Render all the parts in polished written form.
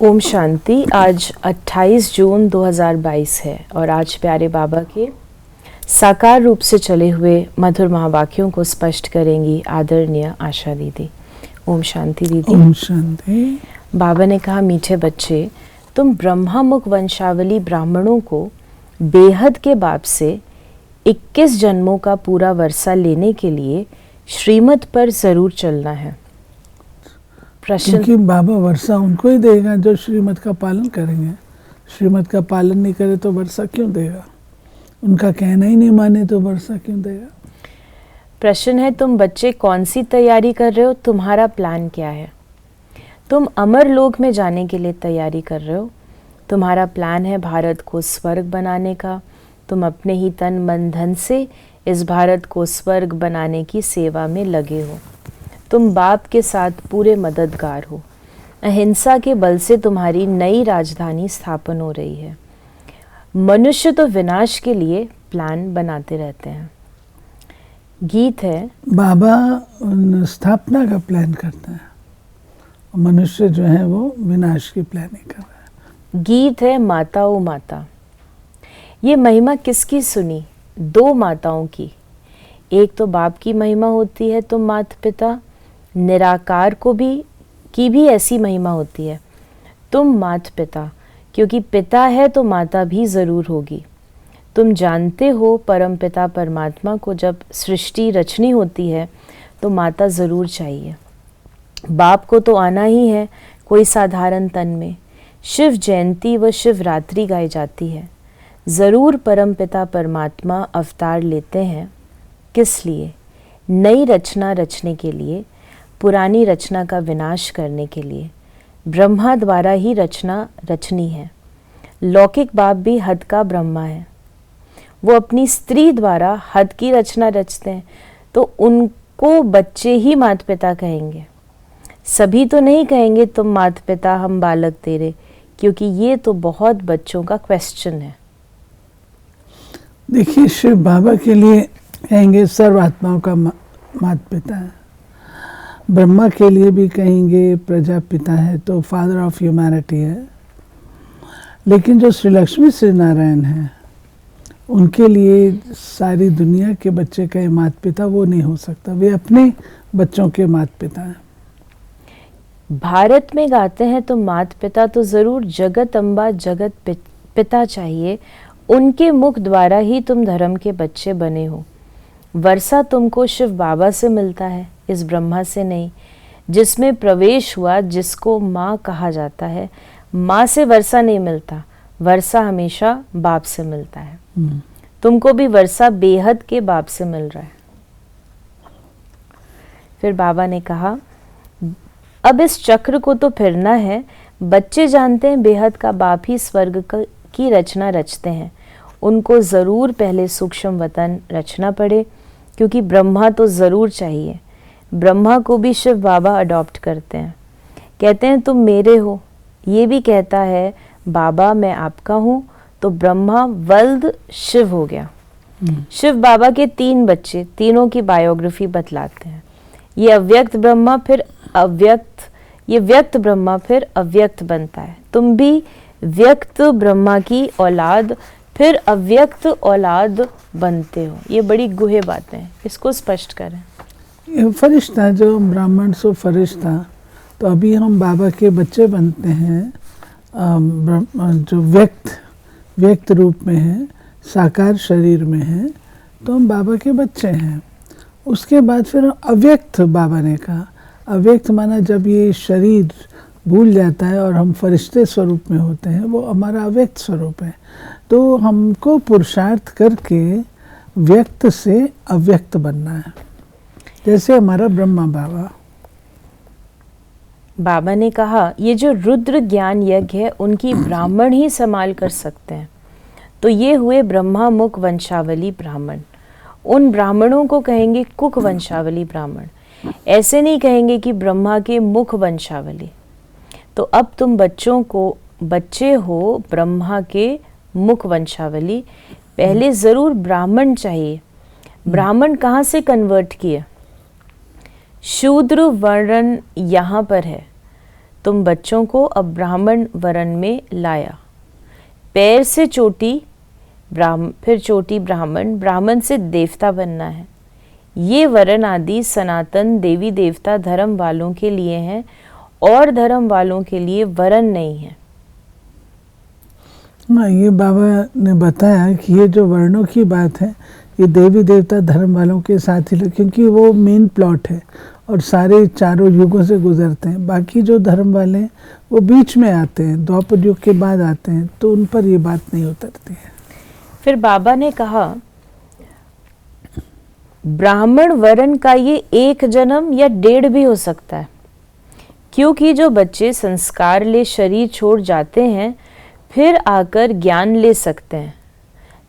ओम शांति। आज 28 जून 2022 है और आज प्यारे बाबा के साकार रूप से चले हुए मधुर महावाक्यों को स्पष्ट करेंगी आदरणीय आशा दीदी। ओम शांति दीदी। ओम शांति। बाबा ने कहा, मीठे बच्चे, तुम ब्रह्मामुख वंशावली ब्राह्मणों को बेहद के बाप से 21 जन्मों का पूरा वर्षा लेने के लिए श्रीमत पर जरूर चलना है। प्रश्न, क्योंकि बाबा वर्षा उनको ही देगा जो श्रीमत का पालन करेंगे। श्रीमत का पालन नहीं करे तो वर्षा क्यों देगा? उनका कहना ही नहीं माने तो वर्षा क्यों देगा? प्रश्न है, तुम बच्चे कौन सी तैयारी कर रहे हो? तुम्हारा प्लान क्या है? तुम अमर लोक में जाने के लिए तैयारी कर रहे हो। तुम्हारा प्लान है भारत को स्वर्ग बनाने का। तुम अपने ही तन मन धन से इस भारत को स्वर्ग बनाने की सेवा में लगे हो। तुम बाप के साथ पूरे मददगार हो। अहिंसा के बल से तुम्हारी नई राजधानी स्थापन हो रही है। मनुष्य तो विनाश के लिए प्लान बनाते रहते हैं। गीत है, बाबा स्थापना का प्लान करता है, मनुष्य जो है वो विनाश की प्लानिंग कर रहा है। गीत है, माता ओ माता। ये महिमा किसकी सुनी? दो माताओं की। एक तो बाप की महिमा होती है, तुम माता पिता। निराकार को भी ऐसी महिमा होती है, तुम माता पिता। क्योंकि पिता है तो माता भी जरूर होगी। तुम जानते हो परम पिता परमात्मा को जब सृष्टि रचनी होती है तो माता जरूर चाहिए। बाप को तो आना ही है कोई साधारण तन में। शिव जयंती व शिवरात्रि गाई जाती है। जरूर परम पिता परमात्मा अवतार लेते हैं। किस लिए? नई रचना रचने के लिए, पुरानी रचना का विनाश करने के लिए। ब्रह्मा द्वारा ही रचना रचनी है। लौकिक बाप भी हद का ब्रह्मा है। वो अपनी स्त्री द्वारा हद की रचना रचते हैं तो उनको बच्चे ही माता पिता कहेंगे। सभी तो नहीं कहेंगे तुम माता पिता हम बालक तेरे, क्योंकि ये तो बहुत बच्चों का क्वेश्चन है। देखिए, शिव बाबा के लिए कहेंगे सर्व आत्माओं का माता पिता है। ब्रह्मा के लिए भी कहेंगे प्रजापिता है, तो फादर ऑफ ह्यूमैनिटी है। लेकिन जो श्री लक्ष्मी श्री नारायण हैं, उनके लिए सारी दुनिया के बच्चे कहे माता पिता, वो नहीं हो सकता। वे अपने बच्चों के माता पिता हैं। भारत में गाते हैं तो माता पिता तो जरूर जगत अम्बा जगत पिता चाहिए। उनके मुख द्वारा ही तुम धर्म के बच्चे बने हो। वर्षा तुमको शिव बाबा से मिलता है, इस ब्रह्मा से नहीं। जिसमें प्रवेश हुआ, जिसको माँ कहा जाता है, माँ से वर्षा नहीं मिलता। वर्षा हमेशा बाप से मिलता है। तुमको भी वर्षा बेहद के बाप से मिल रहा है। फिर बाबा ने कहा, अब इस चक्र को तो फिरना है। बच्चे जानते हैं बेहद का बाप ही स्वर्ग की रचना रचते हैं। उनको जरूर पहले सूक्ष्म वतन रचना पड़े, क्योंकि ब्रह्मा तो जरूर चाहिए। ब्रह्मा को भी शिव बाबा अडॉप्ट करते हैं, कहते हैं तुम मेरे हो। ये भी कहता है बाबा मैं आपका हूँ, तो ब्रह्मा वल्द शिव हो गया। शिव बाबा के 3 बच्चे, तीनों की बायोग्राफी बतलाते हैं। ये अव्यक्त ब्रह्मा फिर अव्यक्त, ये व्यक्त ब्रह्मा फिर अव्यक्त बनता है। तुम भी व्यक्त ब्रह्मा की औलाद फिर अव्यक्त औलाद बनते हो। ये बड़ी गुहे बातें हैं, इसको स्पष्ट करें। ये फरिश्ता जो ब्राह्मण सो फरिश्ता, तो अभी हम बाबा के बच्चे बनते हैं। जो व्यक्त रूप में है, साकार शरीर में है, तो हम बाबा के बच्चे हैं। उसके बाद फिर अव्यक्त, बाबा ने कहा अव्यक्त माना जब ये शरीर भूल जाता है और हम फरिश्ते स्वरूप में होते हैं, वो हमारा अव्यक्त स्वरूप है। तो हमको पुरुषार्थ करके व्यक्त से अव्यक्त बनना है, जैसे हमारा ब्रह्मा बाबा। बाबा ने कहा, ये जो रुद्र ज्ञान यज्ञ है उनकी ब्राह्मण ही संभाल कर सकते हैं। तो ये हुए ब्रह्मा मुख वंशावली ब्राह्मण। उन ब्राह्मणों को कहेंगे कुक वंशावली ब्राह्मण। ऐसे नहीं कहेंगे कि ब्रह्मा के मुख वंशावली। तो अब तुम बच्चे हो ब्रह्मा के मुख वंशावली। पहले जरूर ब्राह्मण चाहिए। ब्राह्मण कहाँ से कन्वर्ट किए? शूद्र वर्ण यहाँ पर है, तुम बच्चों को अब ब्राह्मण वरण में लाया। पैर से चोटी फिर चोटी ब्राह्मण, ब्राह्मण से देवता बनना है। ये वरण आदि सनातन देवी देवता धर्म वालों के लिए हैं और धर्म वालों के लिए वरण नहीं है। हाँ, ये बाबा ने बताया कि ये जो वर्णों की बात है ये देवी देवता धर्म वालों के साथ ही, क्योंकि वो मेन प्लॉट है और सारे चारों युगों से गुजरते हैं। बाकी जो धर्म वाले हैं वो बीच में आते हैं, द्वापर युग के बाद आते हैं, तो उन पर ये बात नहीं उतरती है। फिर बाबा ने कहा ब्राह्मण वरण का ये 1 जन्म या 1.5 भी हो सकता है, क्योंकि जो बच्चे संस्कार ले शरीर छोड़ जाते हैं फिर आकर ज्ञान ले सकते हैं।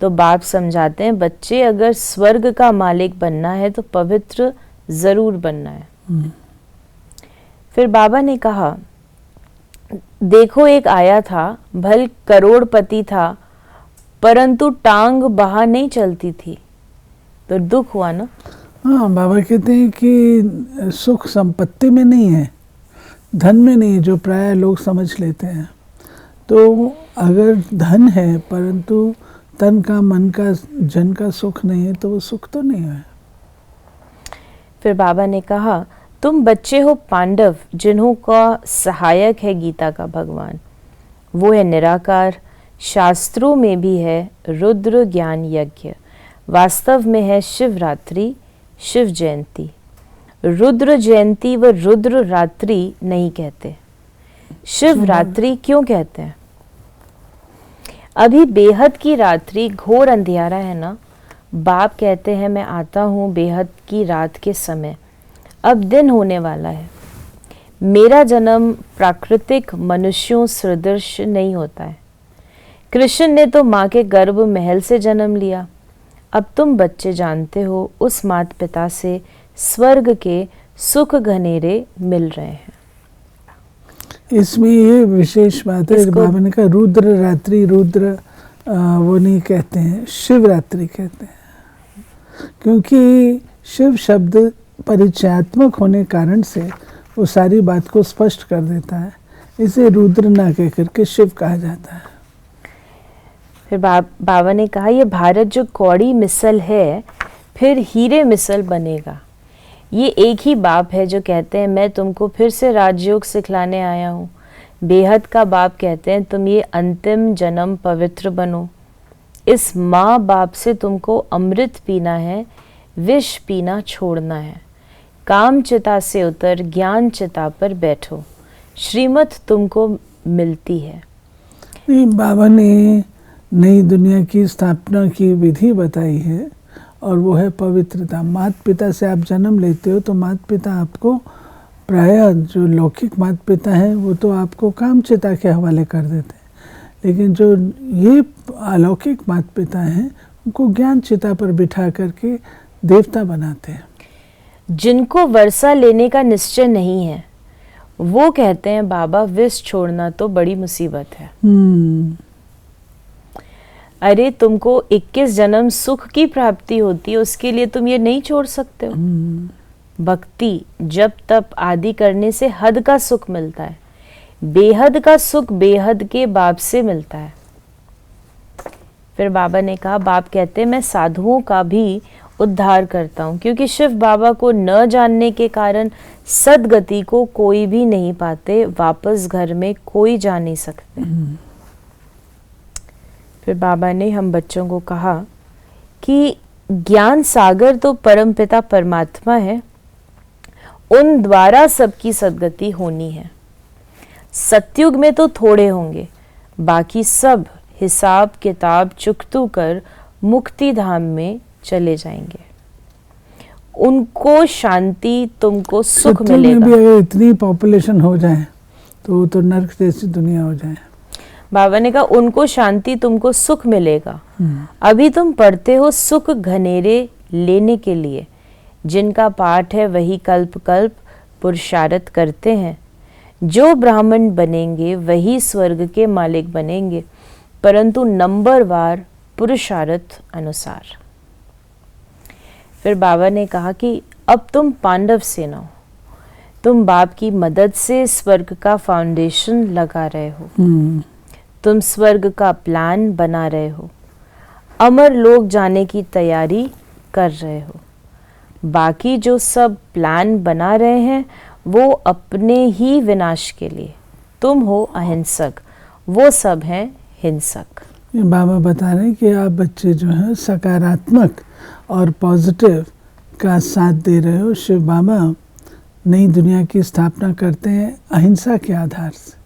तो बाप समझाते हैं बच्चे अगर स्वर्ग का मालिक बनना है तो पवित्र जरूर बनना है। फिर बाबा ने कहा देखो एक आया था, भल करोड़पति था परंतु टांग बाहर नहीं चलती थी, तो दुख हुआ ना। हाँ, बाबा कहते हैं कि सुख संपत्ति में नहीं है, धन में नहीं है, जो प्राय लोग समझ लेते हैं। तो अगर धन है परंतु तन का, मन का, जन का सुख नहीं है तो वो सुख तो नहीं है। फिर बाबा ने कहा तुम बच्चे हो पांडव, जिन्हों का सहायक है गीता का भगवान। वो है निराकार, शास्त्रों में भी है रुद्र ज्ञान यज्ञ, वास्तव में है शिवरात्रि, शिव जयंती। रुद्र जयंती व रुद्र रात्रि नहीं कहते, शिवरात्रि क्यों कहते हैं? अभी बेहद की रात्रि घोर अंधियारा है ना। बाप कहते हैं मैं आता हूँ बेहद की रात के समय, अब दिन होने वाला है। मेरा जन्म प्राकृतिक मनुष्यों सदृश नहीं होता है। कृष्ण ने तो माँ के गर्भ महल से जन्म लिया। अब तुम बच्चे जानते हो उस माता पिता से स्वर्ग के सुख घनेरे मिल रहे हैं। इसमें ये विशेष बात है, बाबा ने कहा रुद्र रात्रि, रुद्र वो नहीं कहते हैं, शिवरात्रि कहते हैं, क्योंकि शिव शब्द परिचयात्मक होने कारण से वो सारी बात को स्पष्ट कर देता है। इसे रुद्र ना कह करके शिव कहा जाता है। फिर बाबा ने कहा ये भारत जो कौड़ी मिसल है फिर हीरे मिसल बनेगा। ये एक ही बाप है जो कहते हैं मैं तुमको फिर से राजयोग सिखलाने आया हूँ। बेहद का बाप कहते हैं तुम ये अंतिम जन्म पवित्र बनो। इस माँ बाप से तुमको अमृत पीना है, विष पीना छोड़ना है। काम चिता से उतर ज्ञान चिता पर बैठो, श्रीमत तुमको मिलती है। नहीं, बाबा ने नई दुनिया की स्थापना की विधि बताई है और वो है पवित्रता। माता पिता से आप जन्म लेते हो तो माता पिता आपको प्रायः जो लौकिक माता पिता हैं वो तो आपको काम चिता के हवाले कर देते हैं, लेकिन जो ये अलौकिक माता पिता हैं उनको ज्ञान चिता पर बिठा करके देवता बनाते हैं। जिनको वर्षा लेने का निश्चय नहीं है वो कहते हैं बाबा विष छोड़ना तो बड़ी मुसीबत है। अरे तुमको 21 जन्म सुख की प्राप्ति होती है, उसके लिए तुम ये नहीं छोड़ सकते हो। भक्ति जब तप आदि करने से हद का सुख मिलता है, बेहद का सुख बेहद के बाप से मिलता है। फिर बाबा ने कहा बाप कहते हैं मैं साधुओं का भी उद्धार करता हूँ, क्योंकि शिव बाबा को न जानने के कारण सदगति को कोई भी नहीं पाते, वापस घर में कोई जा नहीं सकते। फिर बाबा ने हम बच्चों को कहा कि ज्ञान सागर तो परमपिता परमात्मा है, उन द्वारा सबकी सदगति होनी है। सतयुग में तो थोड़े होंगे, बाकी सब हिसाब किताब चुकतू कर मुक्ति धाम में चले जाएंगे। उनको शांति तुमको सुख मिलेगा। भी अगर इतनी पॉपुलेशन हो जाए तो तो नर्क जैसी दुनिया हो जाए। बाबा ने कहा उनको शांति तुमको सुख मिलेगा। अभी तुम पढ़ते हो सुख घनेरे लेने के लिए, जिनका पाठ है वही कल्प कल्प पुरुषार्थ करते हैं। जो ब्राह्मण बनेंगे वही स्वर्ग के मालिक बनेंगे, परंतु नंबरवार पुरुषार्थ अनुसार। फिर बाबा ने कहा कि अब तुम पांडव सेना हो, तुम बाप की मदद से स्वर्ग का फाउंडेशन लगा रहे हो। तुम स्वर्ग का प्लान बना रहे हो, अमर लोक जाने की तैयारी कर रहे हो। बाकी जो सब प्लान बना रहे हैं वो अपने ही विनाश के लिए। तुम हो अहिंसक, वो सब हैं हिंसक। बाबा बता रहे हैं कि आप बच्चे जो हैं सकारात्मक और पॉजिटिव का साथ दे रहे हो। शिव बाबा नई दुनिया की स्थापना करते हैं अहिंसा के आधार से।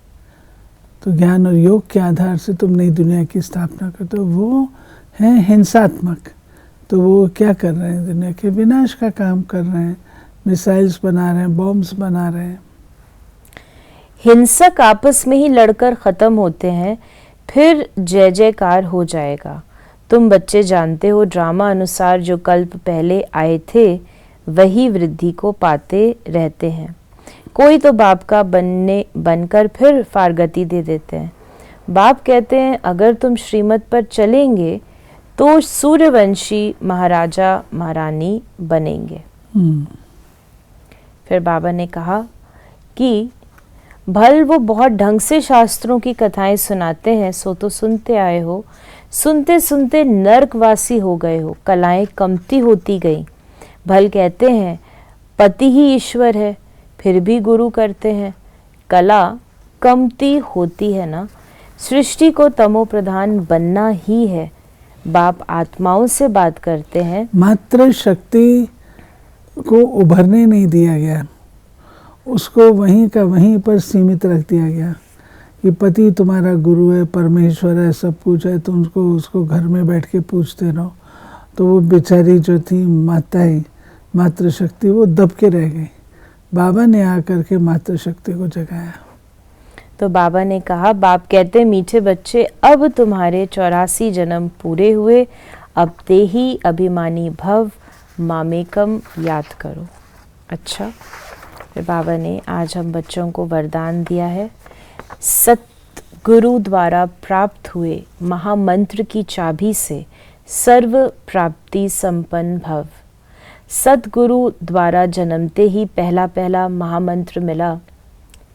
तो ज्ञान और योग के आधार से तुम नई दुनिया की स्थापना करते हो, वो हैं हिंसात्मक। तो वो क्या कर रहे हैं? दुनिया के विनाश का काम कर रहे हैं, मिसाइल्स बना रहे हैं, बॉम्ब्स बना रहे हैं। हिंसक आपस में ही लड़कर खत्म होते हैं, फिर जय जयकार हो जाएगा। तुम बच्चे जानते हो ड्रामा अनुसार जो कल्प पहले आए थे वही वृद्धि को पाते रहते हैं। कोई तो बाप का बनकर फिर फारगति दे देते हैं। बाप कहते हैं अगर तुम श्रीमत पर चलेंगे तो सूर्यवंशी महाराजा महारानी बनेंगे। फिर बाबा ने कहा कि भल वो बहुत ढंग से शास्त्रों की कथाएं सुनाते हैं, सो तो सुनते आए हो। सुनते सुनते नरकवासी हो गए हो, कलाएं कमती होती गई। भल कहते हैं पति ही ईश्वर है, फिर भी गुरु करते हैं। कला कमती होती है ना। सृष्टि को तमो प्रधान बनना ही है। बाप आत्माओं से बात करते हैं। मात्र शक्ति को उभरने नहीं दिया गया, उसको वहीं का वहीं पर सीमित रख दिया गया कि पति तुम्हारा गुरु है, परमेश्वर है, सब कुछ है, तुम उसको घर में बैठ के पूछते रहो। तो वो बेचारी जो थी मातृ शक्ति, वो दब के रह गई। बाबा ने आकर के मातृ शक्ति को जगाया। तो बाबा ने कहा, बाप कहते मीठे बच्चे अब तुम्हारे 84 जन्म पूरे हुए, अब ते ही अभिमानी भव मामेकम याद करो। अच्छा, फिर बाबा ने आज हम बच्चों को वरदान दिया है, सतगुरु द्वारा प्राप्त हुए महामंत्र की चाबी से सर्व प्राप्ति संपन्न भव। सतगुरु द्वारा जन्मते ही पहला महामंत्र मिला,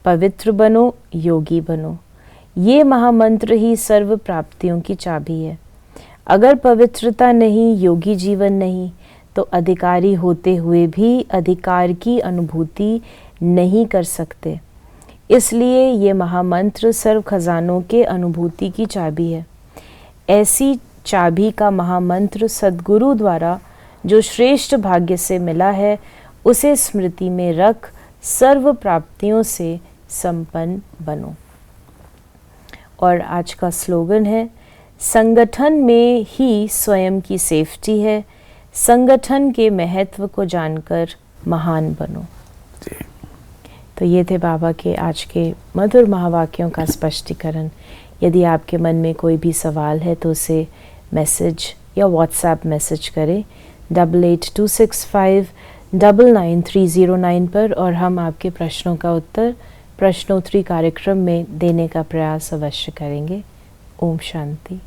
पवित्र बनो, योगी बनो। ये महामंत्र ही सर्व प्राप्तियों की चाबी है। अगर पवित्रता नहीं, योगी जीवन नहीं, तो अधिकारी होते हुए भी अधिकार की अनुभूति नहीं कर सकते। इसलिए ये महामंत्र सर्व खजानों के अनुभूति की चाबी है। ऐसी चाबी का महामंत्र सद्गुरु द्वारा जो श्रेष्ठ भाग्य से मिला है, उसे स्मृति में रख सर्व प्राप्तियों से संपन्न बनो। और आज का स्लोगन है, संगठन में ही स्वयं की सेफ्टी है, संगठन के महत्व को जानकर महान बनो। तो ये थे बाबा के आज के मधुर महावाक्यों का स्पष्टीकरण। यदि आपके मन में कोई भी सवाल है तो उसे मैसेज या व्हाट्सएप मैसेज करें 8826599309 पर, और हम आपके प्रश्नों का उत्तर प्रश्नोत्तरी कार्यक्रम में देने का प्रयास अवश्य करेंगे। ओम शांति।